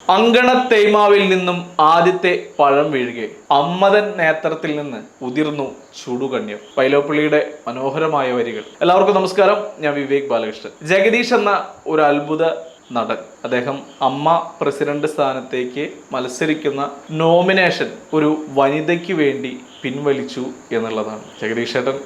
അങ്കണത്തേമാവിൽ നിന്നും ആദ്യത്തെ പഴം വീഴുകെ അമ്മതൻ നേത്രത്തിൽ നിന്ന് ഉതിർന്നു ചുടുകണ്യം. വൈലോപ്പിള്ളിയുടെ മനോഹരമായ വരികൾ. എല്ലാവർക്കും നമസ്കാരം. ഞാൻ വിവേക് ബാലകൃഷ്ണൻ. ജഗദീഷ് എന്ന ഒരു അത്ഭുത നടൻ, അദ്ദേഹം അമ്മ പ്രസിഡന്റ് സ്ഥാനത്തേക്ക് മത്സരിക്കുന്ന നോമിനേഷൻ ഒരു വനിതയ്ക്ക് വേണ്ടി പിൻവലിച്ചു എന്നുള്ളതാണ്. ജഗദീഷ് ചേട്ടൻ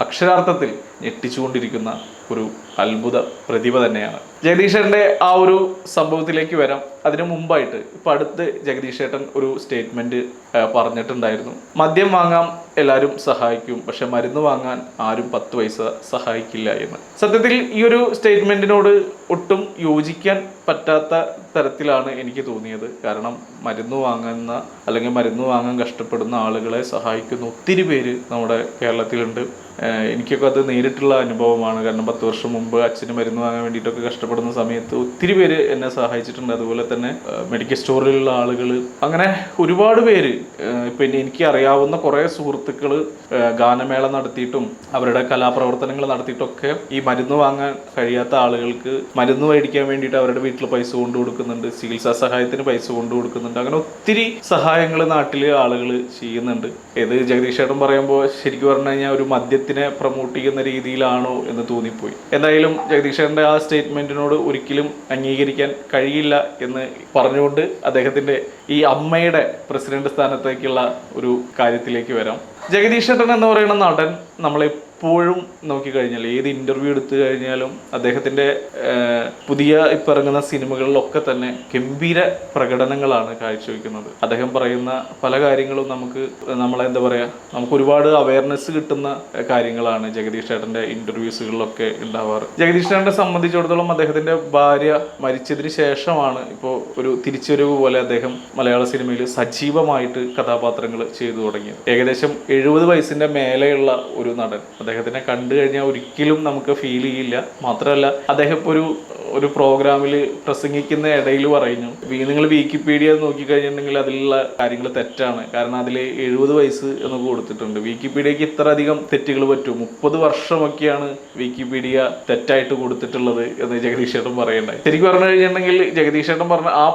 അക്ഷരാർത്ഥത്തിൽ ഞെട്ടിച്ചുകൊണ്ടിരിക്കുന്ന ഒരു അത്ഭുത പ്രതിഭ തന്നെയാണ്. ജഗദീഷ് ചേട്ടൻ്റെ ആ ഒരു സംഭവത്തിലേക്ക് വരാം. അതിനു മുമ്പായിട്ട് ഇപ്പം അടുത്ത് ജഗദീഷ് ചേട്ടൻ ഒരു സ്റ്റേറ്റ്മെന്റ് പറഞ്ഞിട്ടുണ്ടായിരുന്നു. മദ്യം വാങ്ങാൻ എല്ലാവരും സഹായിക്കും, പക്ഷെ മരുന്ന് വാങ്ങാൻ ആരും 10 പൈസ സഹായിക്കില്ല എന്ന്. സത്യത്തിൽ ഈ ഒരു സ്റ്റേറ്റ്മെന്റിനോട് ഒട്ടും യോജിക്കാൻ പറ്റാത്ത തരത്തിലാണ് എനിക്ക് തോന്നിയത്. കാരണം മരുന്ന് വാങ്ങുന്ന അല്ലെങ്കിൽ മരുന്ന് വാങ്ങാൻ കഷ്ടപ്പെടുന്ന ആളുകളെ സഹായിക്കുന്ന ഒത്തിരി പേര് നമ്മുടെ കേരളത്തിലുണ്ട്. എനിക്കൊക്കെ അത് നേരിട്ടുള്ള അനുഭവമാണ്. കാരണം 10 വർഷം മുമ്പ് അച്ഛന് മരുന്ന് വാങ്ങാൻ വേണ്ടിയിട്ടൊക്കെ കഷ്ടപ്പെടുന്ന സമയത്ത് ഒത്തിരി പേര് എന്നെ സഹായിച്ചിട്ടുണ്ട്. അതുപോലെ തന്നെ മെഡിക്കൽ സ്റ്റോറിലുള്ള ആളുകൾ, അങ്ങനെ ഒരുപാട് പേര്. പിന്നെ എനിക്ക് അറിയാവുന്ന കുറേ സുഹൃത്തുക്കൾ ഗാനമേള നടത്തിയിട്ടും അവരുടെ കലാപ്രവർത്തനങ്ങൾ നടത്തിയിട്ടൊക്കെ ഈ മരുന്ന് വാങ്ങാൻ കഴിയാത്ത ആളുകൾക്ക് മരുന്ന് മേടിക്കാൻ വേണ്ടിയിട്ട് അവരുടെ വീട്ടിൽ പൈസ കൊണ്ടു കൊടുക്കുന്നുണ്ട്, ചികിത്സാ സഹായത്തിന് പൈസ കൊണ്ടു കൊടുക്കുന്നുണ്ട്. അങ്ങനെ ഒത്തിരി സഹായങ്ങൾ നാട്ടിലെ ആളുകൾ ചെയ്യുന്നുണ്ട്. ഇത് ജഗദീഷ് ചേട്ടൻ പറയുമ്പോൾ ശരിക്കും പറഞ്ഞു കഴിഞ്ഞാൽ ഒരു മദ്യത്തിനെ പ്രൊമോട്ട് ചെയ്യുന്ന രീതിയിലാണോ എന്ന് തോന്നിപ്പോയി. എന്തായാലും ജഗദീഷ് ചേട്ടൻ്റെ ആ സ്റ്റേറ്റ്മെന്റിനോട് ഒരിക്കലും അംഗീകരിക്കാൻ കഴിയില്ല എന്ന് പറഞ്ഞുകൊണ്ട് അദ്ദേഹത്തിന്റെ ഈ അമ്മയുടെ പ്രസിഡന്റ് സ്ഥാനത്തേക്കുള്ള ഒരു കാര്യത്തിലേക്ക് വരാം. ജഗദീഷ് ചേട്ടൻ എന്ന് പറയുന്ന നടൻ നമ്മളെപ്പോഴും നോക്കിക്കഴിഞ്ഞാൽ, ഏത് ഇന്റർവ്യൂ എടുത്തു കഴിഞ്ഞാലും അദ്ദേഹത്തിന്റെ പുതിയ ഇപ്പം ഇറങ്ങുന്ന സിനിമകളിലൊക്കെ തന്നെ ഗംഭീര പ്രകടനങ്ങളാണ് കാഴ്ചവെക്കുന്നത്. അദ്ദേഹം പറയുന്ന പല കാര്യങ്ങളും നമ്മളെന്താ പറയുക, നമുക്ക് ഒരുപാട് അവയർനെസ് കിട്ടുന്ന കാര്യങ്ങളാണ് ജഗദീഷ് ചേട്ടന്റെ ഇന്റർവ്യൂസുകളിലൊക്കെ ഉണ്ടാവാറ്. ജഗദീഷ് ചേട്ടനെ സംബന്ധിച്ചിടത്തോളം അദ്ദേഹത്തിന്റെ ഭാര്യ മരിച്ചതിന് ശേഷമാണ് ഇപ്പോൾ ഒരു തിരിച്ചുവരവ് പോലെ അദ്ദേഹം മലയാള സിനിമയിൽ സജീവമായിട്ട് കഥാപാത്രങ്ങൾ ചെയ്തു തുടങ്ങിയത്. ഏകദേശം 70 വയസ്സിന്റെ മേലെയുള്ള ഒരു നടൻ. അദ്ദേഹത്തിനെ കണ്ടു കഴിഞ്ഞാൽ ഒരിക്കലും നമുക്ക് ഫീൽ ചെയ്യില്ല. മാത്രമല്ല, അദ്ദേഹം ഇപ്പോൾ ഒരു പ്രോഗ്രാമിൽ പ്രസംഗിക്കുന്ന ഇടയിൽ പറയുന്നു, നിങ്ങൾ വിക്കിപീഡിയ നോക്കിക്കഴിഞ്ഞിട്ടുണ്ടെങ്കിൽ അതിലുള്ള കാര്യങ്ങൾ തെറ്റാണ്. കാരണം അതിൽ 70 വയസ്സ് എന്ന് കൊടുത്തിട്ടുണ്ട്. വിക്കിപീഡിയക്ക് ഇത്ര അധികം തെറ്റുകൾ പറ്റും, 30 വർഷമൊക്കെയാണ് വിക്കിപീഡിയ തെറ്റായിട്ട് കൊടുത്തിട്ടുള്ളത് എന്ന് ജഗദീഷ് ചേട്ടൻ പറയണ്ടായി. ശരിക്കും പറഞ്ഞു കഴിഞ്ഞിട്ടുണ്ടെങ്കിൽ ജഗദീഷ് ചേട്ടൻ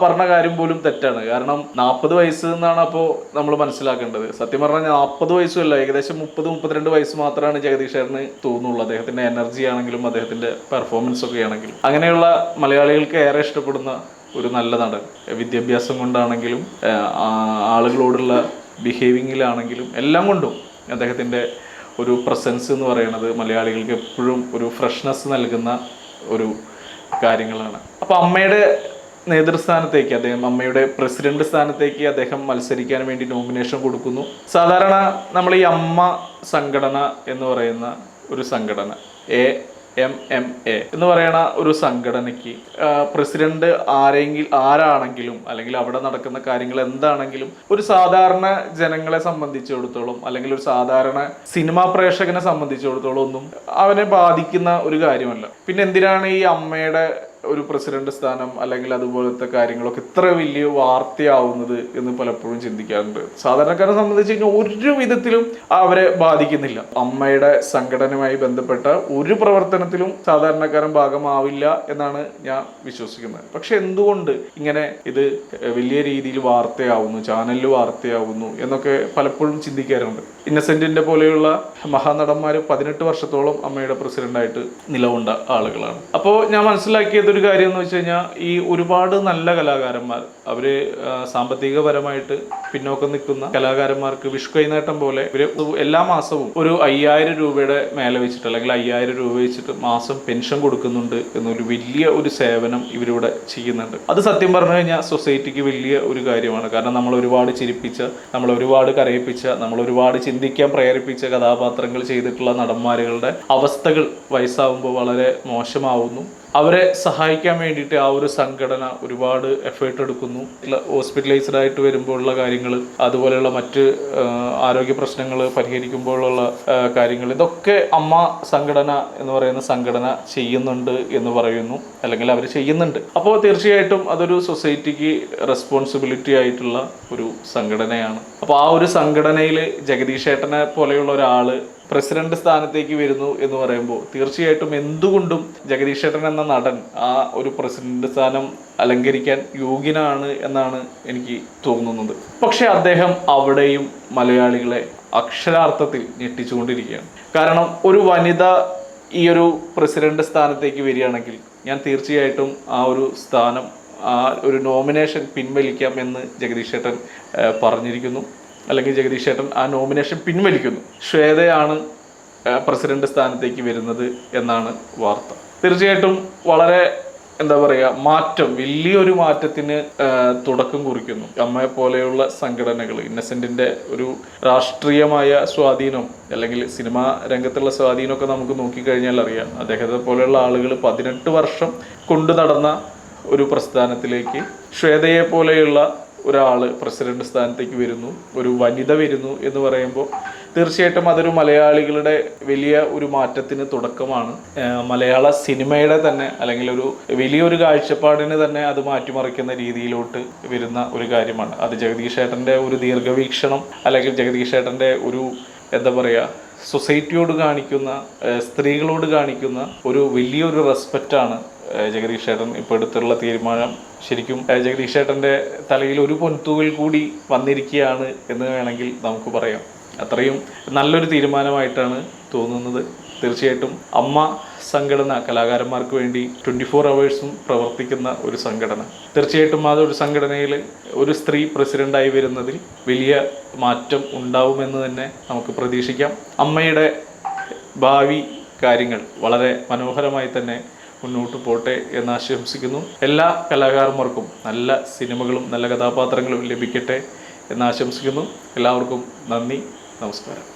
പറഞ്ഞ കാര്യം പോലും തെറ്റാണ്. കാരണം 40 വയസ്സ് എന്നാണ് അപ്പോൾ നമ്മൾ മനസ്സിലാക്കേണ്ടത്. സത്യം പറഞ്ഞാൽ 40 വയസ്സുമല്ല, ഏകദേശം 30-32 വയസ്സ് മാത്രമാണ് ജഗദീഷ് ചേട്ടന് തോന്നുള്ളൂ. അദ്ദേഹത്തിന്റെ എനർജി ആണെങ്കിലും അദ്ദേഹത്തിന്റെ പെർഫോമൻസ് ഒക്കെ ആണെങ്കിലും. അങ്ങനെയുള്ള മലയാളികൾക്ക് ഏറെ ഇഷ്ടപ്പെടുന്ന ഒരു നല്ല നടൻ. വിദ്യാഭ്യാസം കൊണ്ടാണെങ്കിലും ആളുകളോടുള്ള ബിഹേവിങ്ങിലാണെങ്കിലും എല്ലാം കൊണ്ടും അദ്ദേഹത്തിൻ്റെ ഒരു പ്രസൻസ് എന്ന് പറയുന്നത് മലയാളികൾക്ക് എപ്പോഴും ഒരു ഫ്രഷ്നെസ് നൽകുന്ന ഒരു കാര്യങ്ങളാണ്. അപ്പോൾ അമ്മയുടെ നേതൃസ്ഥാനത്തേക്ക് അമ്മയുടെ പ്രസിഡന്റ് സ്ഥാനത്തേക്ക് അദ്ദേഹം മത്സരിക്കാൻ വേണ്ടി നോമിനേഷൻ കൊടുക്കുന്നു. സാധാരണ നമ്മൾ ഈ അമ്മ സംഘടന എന്ന് പറയുന്ന ഒരു സംഘടന, AMMA എന്ന് പറയുന്ന ഒരു സംഘടനയ്ക്ക് പ്രസിഡന്റ് ആരാണെങ്കിലും അല്ലെങ്കിൽ അവിടെ നടക്കുന്ന കാര്യങ്ങൾ എന്താണെങ്കിലും ഒരു സാധാരണ ജനങ്ങളെ സംബന്ധിച്ചിടത്തോളം അല്ലെങ്കിൽ ഒരു സാധാരണ സിനിമാ പ്രേക്ഷകനെ സംബന്ധിച്ചിടത്തോളം ഒന്നും അവനെ ബാധിക്കുന്ന ഒരു കാര്യമല്ല. പിന്നെ എന്തിനാണ് ഈ അമ്മയുടെ ഒരു പ്രസിഡന്റ് സ്ഥാനം അല്ലെങ്കിൽ അതുപോലത്തെ കാര്യങ്ങളൊക്കെ ഇത്ര വലിയ വാർത്തയാവുന്നത് എന്ന് പലപ്പോഴും ചിന്തിക്കാറുണ്ട്. സാധാരണക്കാരെ സംബന്ധിച്ച് കഴിഞ്ഞാൽ ഒരു വിധത്തിലും അവരെ ബാധിക്കുന്നില്ല. അമ്മയുടെ സംഘടനയുമായി ബന്ധപ്പെട്ട ഒരു പ്രവർത്തനത്തിലും സാധാരണക്കാരൻ ഭാഗമാവില്ല എന്നാണ് ഞാൻ വിശ്വസിക്കുന്നത്. പക്ഷെ എന്തുകൊണ്ട് ഇങ്ങനെ ഇത് വലിയ രീതിയിൽ വാർത്തയാവുന്നു, ചാനലിൽ വാർത്തയാവുന്നു എന്നൊക്കെ പലപ്പോഴും ചിന്തിക്കാറുണ്ട്. ഇന്നസെന്റിന്റെ പോലെയുള്ള മഹാനടന്മാർ 18 വർഷത്തോളം അമ്മയുടെ പ്രസിഡന്റായിട്ട് നിലകൊണ്ട ആളുകളാണ്. അപ്പോൾ ഞാൻ മനസ്സിലാക്കിയത് ഒരു കാര്യം എന്ന് വെച്ച് കഴിഞ്ഞാൽ, ഈ ഒരുപാട് നല്ല കലാകാരന്മാർ, അവര് സാമ്പത്തികപരമായിട്ട് പിന്നോക്കം നിൽക്കുന്ന കലാകാരന്മാർക്ക് വിഷു കൈനേട്ടം പോലെ ഇവര് എല്ലാ മാസവും ഒരു 5000 രൂപയുടെ മേലെ വെച്ചിട്ട് അല്ലെങ്കിൽ 5000 രൂപ വെച്ചിട്ട് മാസം പെൻഷൻ കൊടുക്കുന്നുണ്ട് എന്നൊരു വലിയ ഒരു സേവനം ഇവരിവിടെ ചെയ്യുന്നുണ്ട്. അത് സത്യം പറഞ്ഞു കഴിഞ്ഞാൽ സൊസൈറ്റിക്ക് വലിയ ഒരു കാര്യമാണ്. കാരണം നമ്മൾ ഒരുപാട് ചിരിപ്പിച്ച, നമ്മൾ ഒരുപാട് കരയിപ്പിച്ച, നമ്മൾ ഒരുപാട് ചിന്തിക്കാൻ പ്രേരിപ്പിച്ച കഥാപാത്രങ്ങൾ ചെയ്തിട്ടുള്ള നടന്മാരുടെ അവസ്ഥകൾ വയസ്സാവുമ്പോൾ വളരെ മോശമാവുന്നു. അവരെ സഹായിക്കാൻ വേണ്ടിയിട്ട് ആ ഒരു സംഘടന ഒരുപാട് എഫേർട്ട് എടുക്കുന്നു. ഹോസ്പിറ്റലൈസ്ഡ് ആയിട്ട് വരുമ്പോഴുള്ള കാര്യങ്ങൾ, അതുപോലെയുള്ള മറ്റ് ആരോഗ്യ പ്രശ്നങ്ങൾ പരിഹരിക്കുമ്പോഴുള്ള കാര്യങ്ങൾ, ഇതൊക്കെ അമ്മ സംഘടന എന്ന് പറയുന്ന സംഘടന ചെയ്യുന്നുണ്ട് എന്ന് പറയുന്നു, അല്ലെങ്കിൽ അവർ ചെയ്യുന്നുണ്ട്. അപ്പോൾ തീർച്ചയായിട്ടും അതൊരു സൊസൈറ്റിക്ക് റെസ്പോൺസിബിലിറ്റി ആയിട്ടുള്ള ഒരു സംഘടനയാണ്. അപ്പോൾ ആ ഒരു സംഘടനയിൽ ജഗദീഷ് ഏട്ടനെ പോലെയുള്ള ഒരാൾ പ്രസിഡന്റ് സ്ഥാനത്തേക്ക് വരുന്നു എന്ന് പറയുമ്പോൾ തീർച്ചയായിട്ടും എന്തുകൊണ്ടും ജഗദീഷ് ചേട്ടൻ എന്ന നടൻ ആ ഒരു പ്രസിഡന്റ് സ്ഥാനം അലങ്കരിക്കാൻ യോഗ്യനാണ് എന്നാണ് എനിക്ക് തോന്നുന്നത്. പക്ഷെ അദ്ദേഹം അവിടെയും മലയാളികളെ അക്ഷരാർത്ഥത്തിൽ ഞെട്ടിച്ചുകൊണ്ടിരിക്കുകയാണ്. കാരണം ഒരു വനിത ഈ ഒരു പ്രസിഡന്റ് സ്ഥാനത്തേക്ക് വരികയാണെങ്കിൽ ഞാൻ തീർച്ചയായിട്ടും ആ ഒരു സ്ഥാനം, ആ ഒരു നോമിനേഷൻ പിൻവലിക്കാം എന്ന് ജഗദീഷ് ചേട്ടൻ പറഞ്ഞിരിക്കുന്നു. അല്ലെങ്കിൽ ജഗദീഷ് ചേട്ടൻ ആ നോമിനേഷൻ പിൻവലിക്കുന്നു. ശ്വേതയാണ് പ്രസിഡന്റ് സ്ഥാനത്തേക്ക് വരുന്നത് എന്നാണ് വാർത്ത. തീർച്ചയായിട്ടും വളരെ മാറ്റം, വലിയൊരു മാറ്റത്തിന് തുടക്കം കുറിക്കുന്നു. അമ്മയെ പോലെയുള്ള സംഘടനകൾ, ഇന്നസെന്റിന്റെ ഒരു രാഷ്ട്രീയമായ സ്വാധീനം അല്ലെങ്കിൽ സിനിമാ രംഗത്തുള്ള സ്വാധീനമൊക്കെ നമുക്ക് നോക്കിക്കഴിഞ്ഞാൽ അറിയാം. അദ്ദേഹത്തെ പോലെയുള്ള ആളുകൾ 18 വർഷം കൊണ്ടു നടന്ന ഒരു പ്രസ്ഥാനത്തിലേക്ക് ശ്വേതയെ പോലെയുള്ള ഒരാൾ പ്രസിഡന്റ് സ്ഥാനത്തേക്ക് വരുന്നു, ഒരു വനിത വരുന്നു എന്ന് പറയുമ്പോൾ തീർച്ചയായിട്ടും അതൊരു മലയാളികളുടെ വലിയ ഒരു മാറ്റത്തിന് തുടക്കമാണ്. മലയാള സിനിമയുടെ തന്നെ അല്ലെങ്കിൽ ഒരു വലിയൊരു കാഴ്ചപ്പാടിന് തന്നെ അത് മാറ്റിമറിക്കുന്ന രീതിയിലോട്ട് വരുന്ന ഒരു കാര്യമാണ്. അത് ജഗദീഷ് ചേട്ടൻ്റെ ഒരു ദീർഘവീക്ഷണം അല്ലെങ്കിൽ ജഗദീഷ് ചേട്ടൻ്റെ ഒരു സൊസൈറ്റിയോട് കാണിക്കുന്ന, സ്ത്രീകളോട് കാണിക്കുന്ന ഒരു വലിയൊരു റെസ്പെക്റ്റാണ് ജഗദീഷ് ചേട്ടൻ ഇപ്പോൾ എടുത്തുള്ള തീരുമാനം. ശരിക്കും ജഗദീഷ് ചേട്ടൻ്റെ തലയിൽ ഒരു പൊൻതൂവൽ കൂടി വന്നിരിക്കുകയാണ് എന്ന് വേണമെങ്കിൽ നമുക്ക് പറയാം. അത്രയും നല്ലൊരു തീരുമാനമായിട്ടാണ് തോന്നുന്നത്. തീർച്ചയായിട്ടും അമ്മ സംഘടന കലാകാരന്മാർക്ക് വേണ്ടി 24 hours പ്രവർത്തിക്കുന്ന ഒരു സംഘടന. തീർച്ചയായിട്ടും അതൊരു സംഘടനയിൽ ഒരു സ്ത്രീ പ്രസിഡൻ്റായി വരുന്നതിൽ വലിയ മാറ്റം ഉണ്ടാവുമെന്ന് തന്നെ നമുക്ക് പ്രതീക്ഷിക്കാം. അമ്മയുടെ ഭാവി കാര്യങ്ങൾ വളരെ മനോഹരമായി തന്നെ മുന്നോട്ട് പോട്ടെ എന്ന് ആശംസിക്കുന്നു. എല്ലാ കലാകാരന്മാർക്കും നല്ല സിനിമകളും നല്ല കഥാപാത്രങ്ങളും ലഭിക്കട്ടെ എന്ന് ആശംസിക്കുന്നു. എല്ലാവർക്കും നന്ദി, നമസ്കാരം.